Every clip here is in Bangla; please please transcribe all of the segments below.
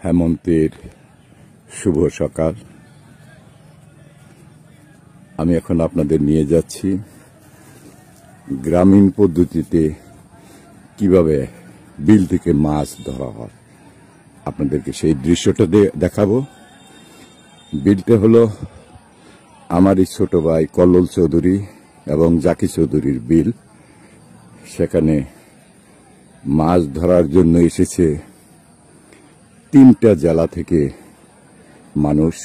হেমন্তের শুভ সকাল। আমি এখন আপনাদের নিয়ে যাচ্ছি গ্রামীণ পদ্ধতিতে কিভাবে বিল থেকে মাছ ধরা হয়। আপনাদেরকে সেই দৃশ্যটা দেখাবো। বিলটা হলো আমারই ছোট ভাই কল্লোল চৌধুরী এবং জাকি চৌধুরীর বিল। সেখানে মাছ ধরার জন্য এসেছে 3টা জেলা থেকে মানুষ।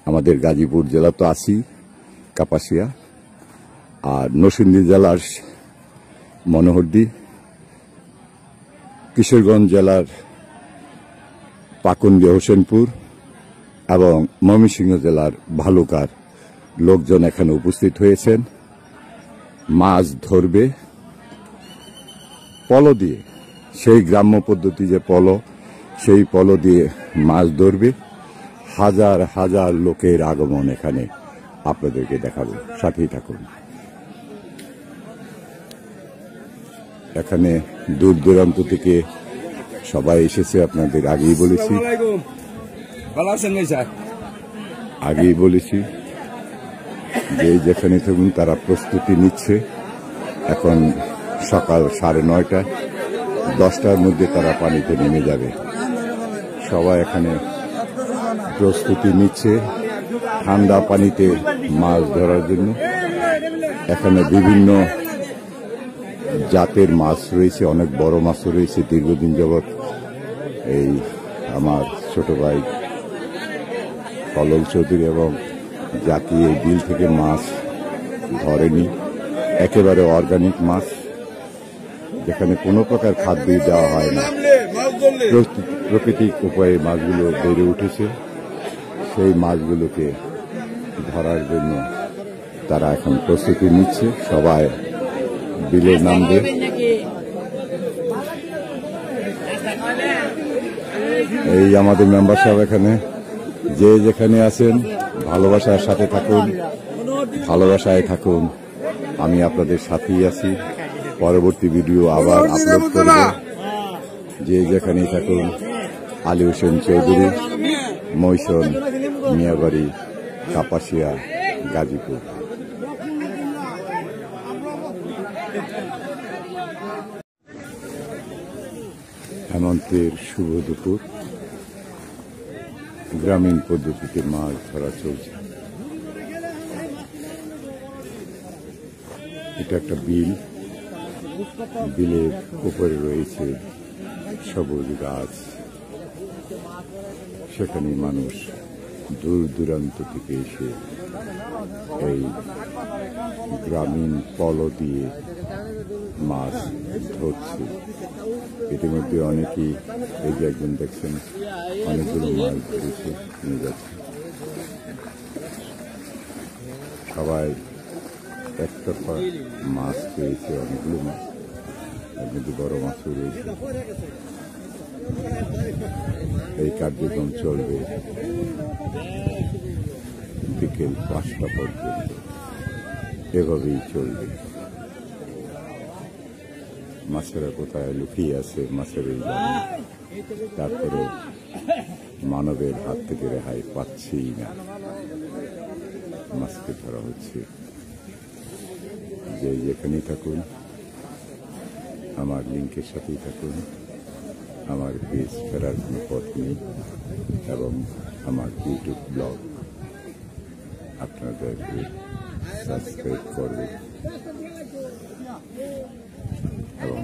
আমাদের গাজীপুর জেলা তো আছি, কাপাসিয়া, আর নরসিংদী জেলার মনোহরদী, কিশোরগঞ্জ জেলার পাকুন্দিয়া হোসেনপুর এবং ময়মনসিংহ জেলার ভালুকার লোকজন এখানে উপস্থিত হয়েছেন। মাছ ধরবে পলো দিয়ে, সেই গ্রাম্য পদ্ধতি যে পলো, সেই পলো দিয়ে মাছ ধরবে। হাজার হাজার লোকের আগমন এখানে আপনাদেরকে দেখাবো, সাথেই থাকুন। এখানে দূর দূরান্ত থেকে সবাই এসেছে, আপনাদের আগেই বলেছি যে যেখানে থাকুন তারা প্রস্তুতি নিচ্ছে। এখন সকাল 9:30, 10টার মধ্যে তারা পানিতে নেমে যাবে। সবাই এখানে প্রস্তুতি নিচ্ছে ঠান্ডা পানিতে মাছ ধরার জন্য। এখানে বিভিন্ন জাতের মাছ রয়েছে, অনেক বড় মাছও রয়েছে। দীর্ঘদিন যাবৎ এই আমার ছোট ভাই কল্লোল চৌধুরী এবং জাকি এই বিল থেকে মাছ ধরেনি। একেবারে অর্গানিক মাছ, যেখানে কোনো প্রকার খাদ্য দেওয়া হয় না, প্রাকৃতিক উপায়ে মাছগুলো বেড়ে উঠেছে। সেই মাছগুলোকে ধরার জন্য তারা এখন প্রস্তুতি নিচ্ছে। সবাই বিলে নামবে। এই আমাদের মেম্বার সাহেব এখানে, যে যেখানে আছেন ভালোবাসার সাথে থাকুন, ভালোবাসায় থাকুন। আমি আপনাদের সাথেই আছি। পরবর্তী ভিডিও আবার আপলোড করব। যে যেখানেই থাকুন। আলী হোসেন চৌধুরী, মৈশন, মিয়াবাড়ি, কাপাসিয়া, গাজীপুর। হেমন্তের শুভ দুপুর। গ্রামীণ পদ্ধতিতে মাছ ধরা চলছে। এটা একটা বিল। বিলের উপরে রয়েছে সবুজ গাছ। সেখানে মানুষ দূর দূরান্ত থেকে এসে এই গ্রামীণ পলো দিয়ে মাছ ধরছে। ইতিমধ্যে অনেকেই, এই যে একজন দেখছেন, অনেকগুলো মাছ ধরেছে, নিয়ে যাচ্ছে। সবাই একতরফা মাছ পেয়েছে, অনেকগুলো মাছ, এর মধ্যে বড় মাছও রয়েছে। এই কার্যক্রম চলবে বিকেল 5টা পর্যন্ত। এভাবেই চলবে। মাছেরা কোথায় লুকিয়ে আছে মাছের এই জানে। তারপরে মানবের হাত থেকে রেহাই পাচ্ছেই না, মাছকে ধরা হচ্ছে। যে যেখানেই থাকুন, আমার লিঙ্কের সাথেই থাকুন। আমার পেজ ফেরার কোনো পথ নেই এবং আমার ইউটিউব ব্লগ আপনারা দয়া করে সাবস্ক্রাইব করবেন এবং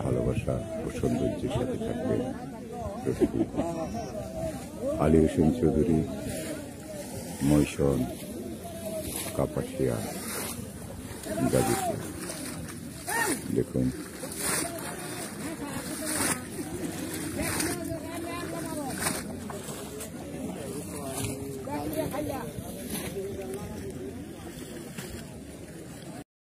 ভালোবাসা ও সৌন্দর্যের সাথে থাকবেন। আলী হোসেন চৌধুরী, মৈশন, কাপাসিয়া, গাজীপুর। দেখুন Yeah.